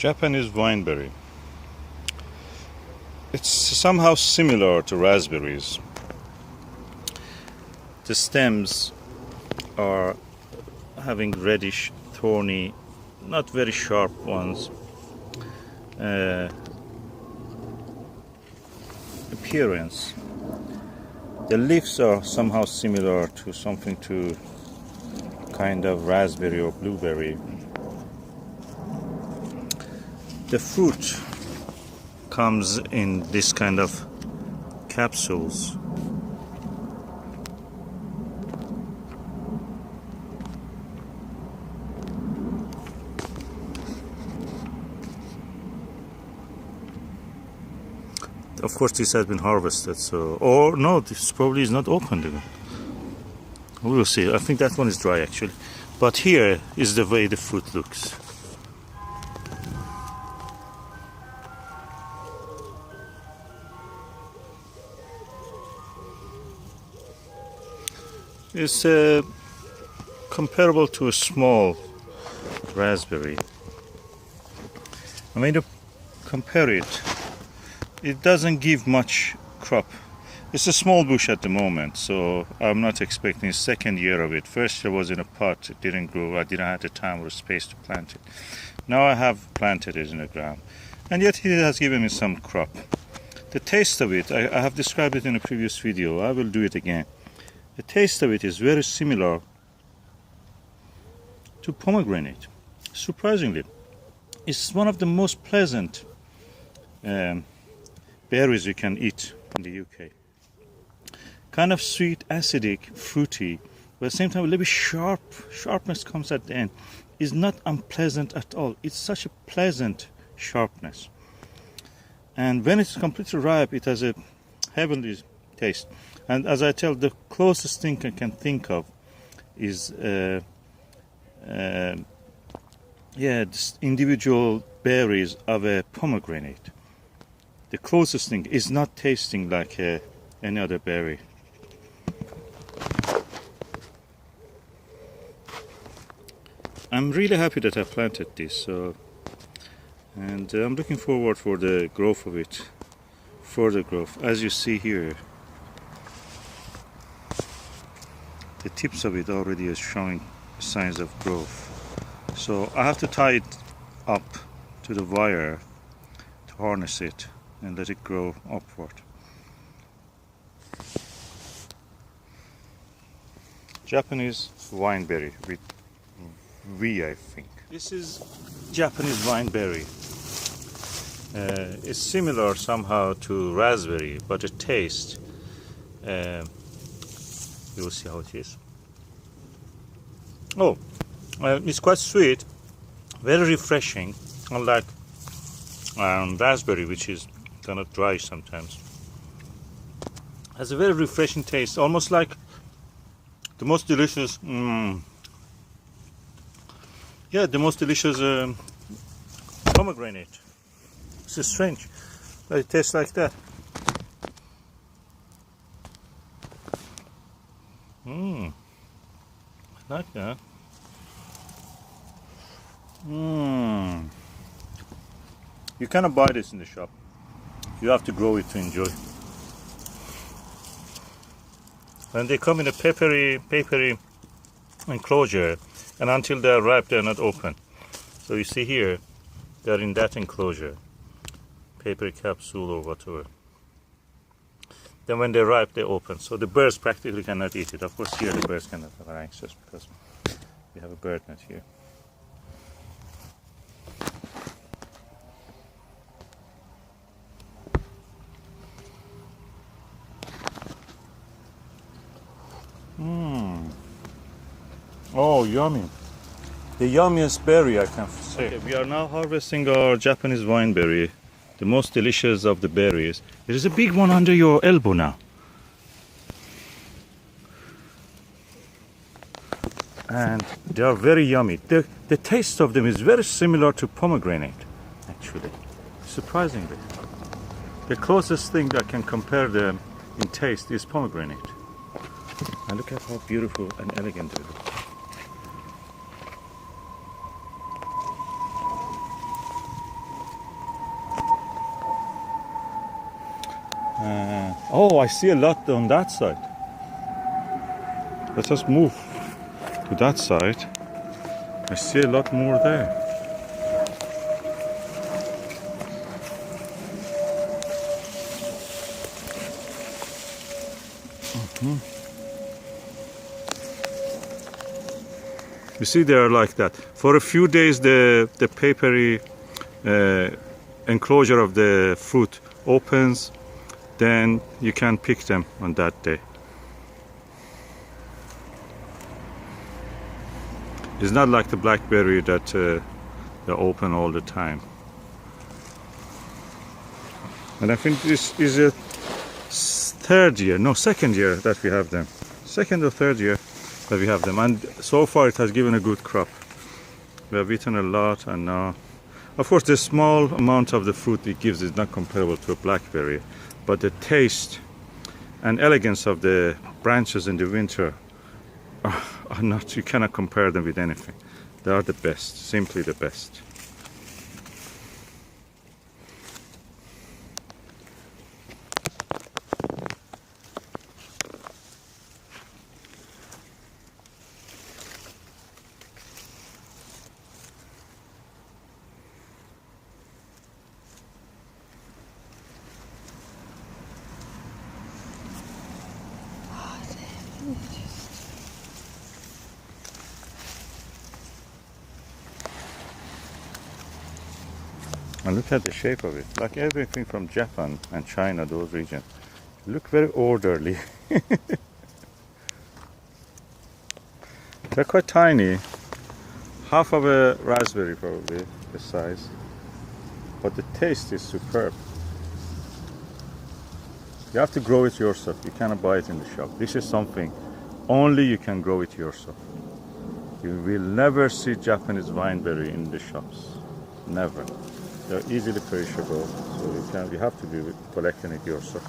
Japanese wineberry. It's somehow similar to raspberries. The stems are having reddish, thorny, not very sharp ones, appearance. The leaves are somehow similar to something to kind of raspberry or blueberry. The fruit comes in this kind of capsules. Of course, this has been harvested, so, or no, this probably is not opened even. We will see. I think that one is dry actually, but here is the way the fruit looks. It's comparable to a small raspberry. I mean, to compare it, it doesn't give much crop. It's a small bush at the moment, so I'm not expecting a second year of it. First year was in a pot, it didn't grow, I didn't have the time or space to plant it. Now I have planted it in the ground, and yet it has given me some crop. The taste of it, I have described it in a previous video, I will do it again. The taste of it is very similar to pomegranate. Surprisingly, it's one of the most pleasant berries you can eat in the UK. Kind of sweet, acidic, fruity, but at the same time a little bit sharpness comes at the end. It's not unpleasant at all. It's such a pleasant sharpness. And when it's completely ripe, it has a heavenly taste. And as I tell, the closest thing I can think of is this individual berries of a pomegranate. The closest thing is not tasting like any other berry. I'm really happy that I planted this, and I'm looking forward for the growth of it, further growth. As you see here, the tips of it already is showing signs of growth. So I have to tie it up to the wire to harness it and let it grow upward. Japanese wineberry with V, I think. This is Japanese wineberry. It's similar somehow to raspberry, but the taste, you will see how it is. Oh, it's quite sweet, very refreshing, unlike raspberry, which is kind of dry sometimes. Has a very refreshing taste, almost like the most delicious, the most delicious pomegranate. It's strange that it tastes like that. I like that. You cannot buy this in the shop. You have to grow it to enjoy. And they come in a papery enclosure, and until they are ripe, they are not open. So you see here, they are in that enclosure, paper capsule or whatever. Then when they're ripe, they open. So the birds practically cannot eat it. Of course, here the birds cannot have access because we have a bird net here. Oh, yummy. The yummiest berry I can say. Okay, we are now harvesting our Japanese wineberry, the most delicious of the berries. There is a big one under your elbow now. And they are very yummy. The taste of them is very similar to pomegranate, actually, surprisingly. The closest thing that can compare them in taste is pomegranate. And look at how beautiful and elegant they look. Oh, I see a lot on that side. Let's just move to that side. I see a lot more there. You see, they are like that. For a few days, the papery enclosure of the fruit opens, then you can pick them on that day. It's not like the blackberry that they're open all the time. And I think this is a second year that we have them. Second or third year that we have them, and so far it has given a good crop. We have eaten a lot, and now, of course, the small amount of the fruit it gives is not comparable to a blackberry, but the taste and elegance of the branches in the winter are not, you cannot compare them with anything. They are the best, simply the best. And look at the shape of it, like everything from Japan and China, those regions. Look very orderly. They're quite tiny, half of a raspberry probably, the size. But the taste is superb. You have to grow it yourself, you cannot buy it in the shop. This is something only you can grow it yourself. You will never see Japanese wineberry in the shops, never. They're easily perishable, so you have to be collecting it yourself.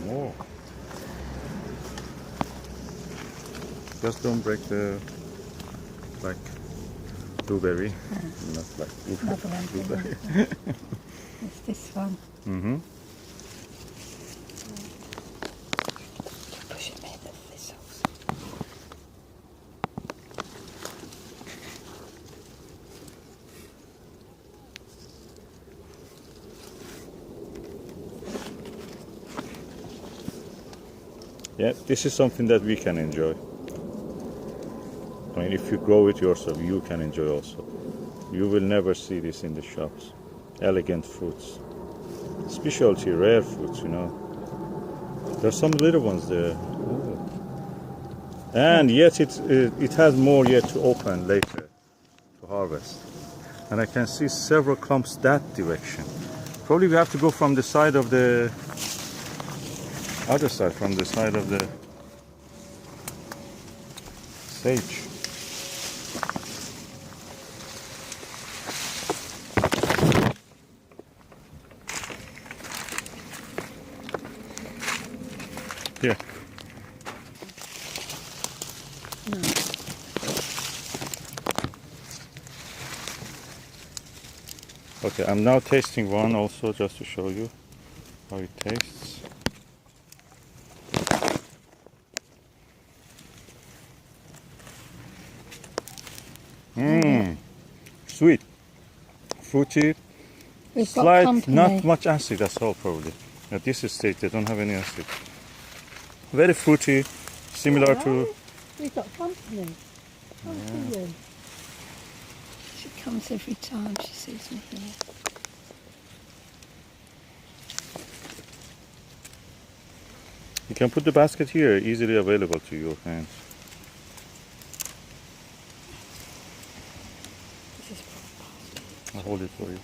More. Just don't break the like blueberry, not like blueberry. It's this one. Mm-hmm. Push it near the thistles. Yeah, this is something that we can enjoy. I mean, if you grow it yourself, you can enjoy also. You will never see this in the shops. Elegant fruits, specialty, rare fruits, you know. There's some little ones there. Ooh. And yet it has more yet to open later to harvest. And I can see several clumps that direction. Probably we have to go from the side of the other side, from the side of the sage. Here. No. Okay, I'm now tasting one also just to show you how it tastes. Sweet, fruity, slight, not much acid, that's all probably. At this stage they don't have any acid. Very fruity, similar to... We've got company. Yeah. She comes every time she sees me here. You can put the basket here, easily available to your hands. This is for I'll hold it for you.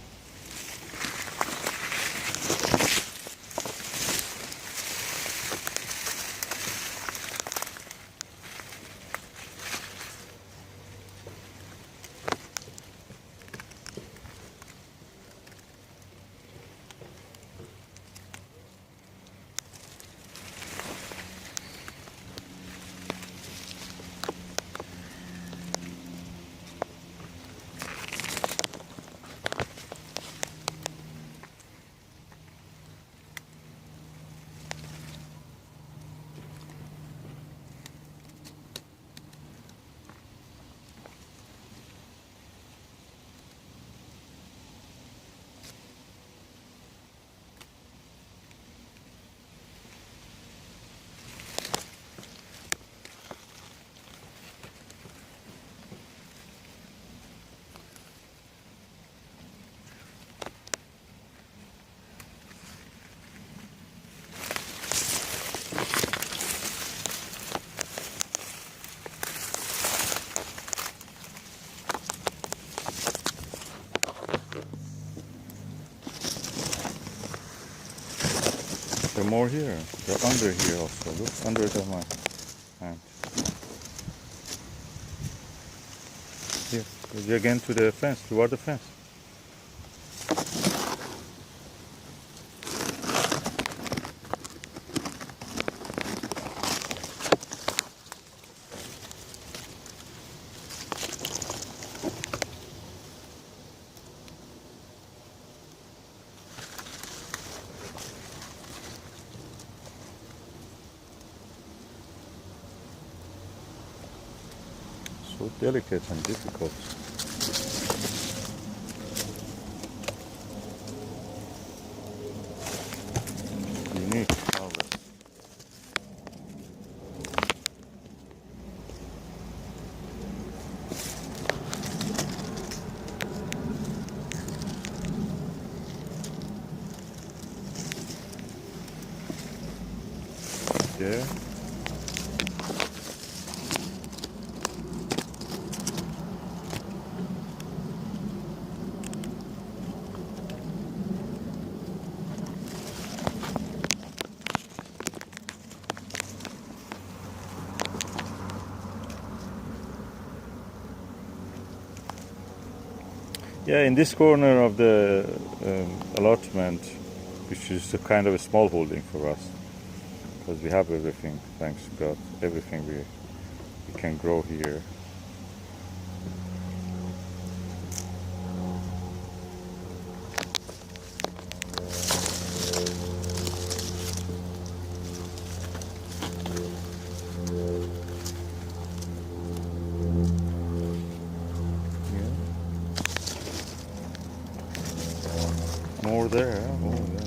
more here. They're under here also. Look, under the my hand. Here, again to the fence, toward the fence. So delicate and difficult. Unique harvest. There. Yeah, in this corner of the allotment, which is a kind of a small holding for us, because we have everything, thanks to God, everything we can grow here. More there, more there.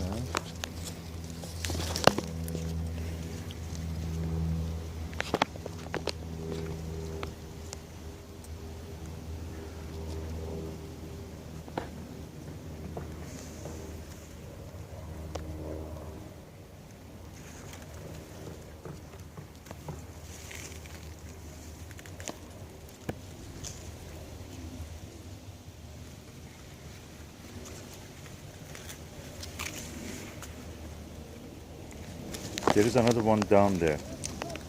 There is another one down there,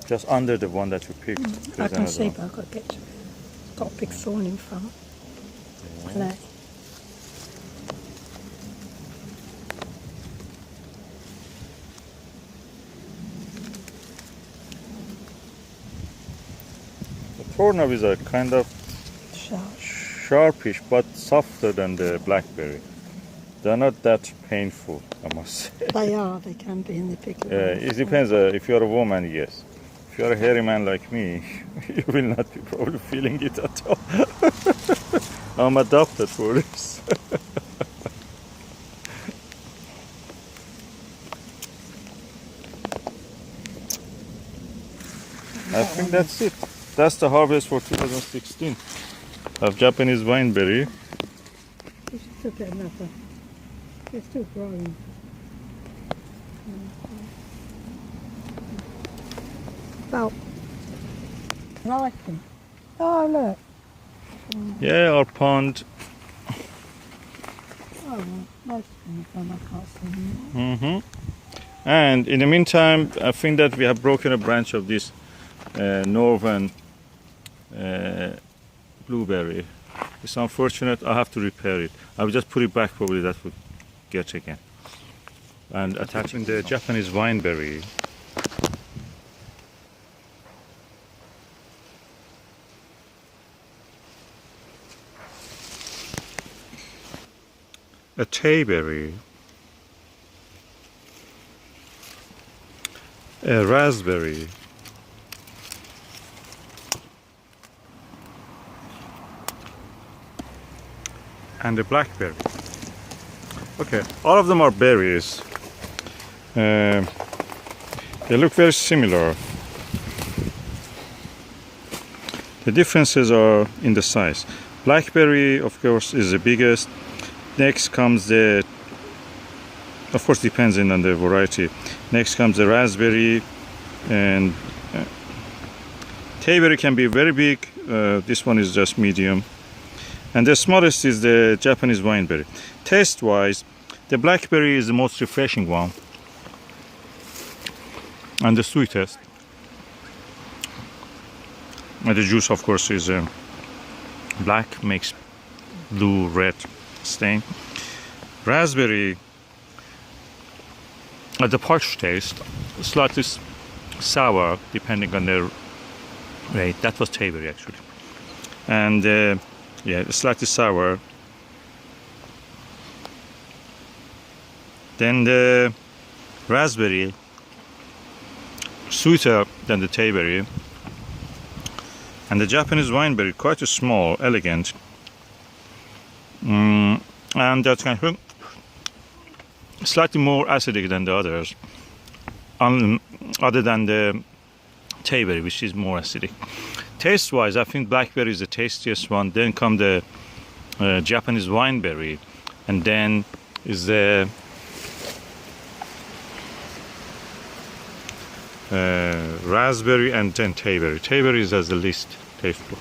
just under the one that you picked. I There's can another see, one. but I've got to get to it. Got a big thorn in front. Clay. The thornables are kind of Sharp. sharpish, but softer than the blackberry. They're not that painful, I must say. They are, they can be in the pickle. It depends. If you're a woman, yes. If you're a hairy man like me, you will not be probably feeling it at all. I'm adopted for this. I think that's it. That's the harvest for 2016 of Japanese wineberry. We should still get another. They're still growing. About. I like them. Oh, look. Yeah, our pond. Oh, well, most of them are gone. I can't see them. And in the meantime, I think that we have broken a branch of this northern blueberry. It's unfortunate. I have to repair it. I will just put it back. Probably that would get again. And attaching the Japanese wineberry. A tayberry. A raspberry. And a blackberry. Okay, all of them are berries. They look very similar. The differences are in the size. Blackberry, of course, is the biggest. Next comes the, of course, depends on the variety. Next comes the raspberry, and tayberry can be very big. This one is just medium. And the smallest is the Japanese wineberry. Taste-wise, the blackberry is the most refreshing one. and the sweetest. And the juice, of course, is black, makes blue red stain. Raspberry, at the parched taste, slightly sour depending on the rate. That was Tayberry actually, and yeah, slightly sour. Then the raspberry, sweeter than the Tayberry, and the Japanese wineberry, quite a small, elegant, and that's kind of slightly more acidic than the others, other than the Tayberry, which is more acidic. Taste-wise, I think blackberry is the tastiest one. Then come the Japanese wineberry, and then is the raspberry, and then Tayberry. Tayberry is as the least tasteful.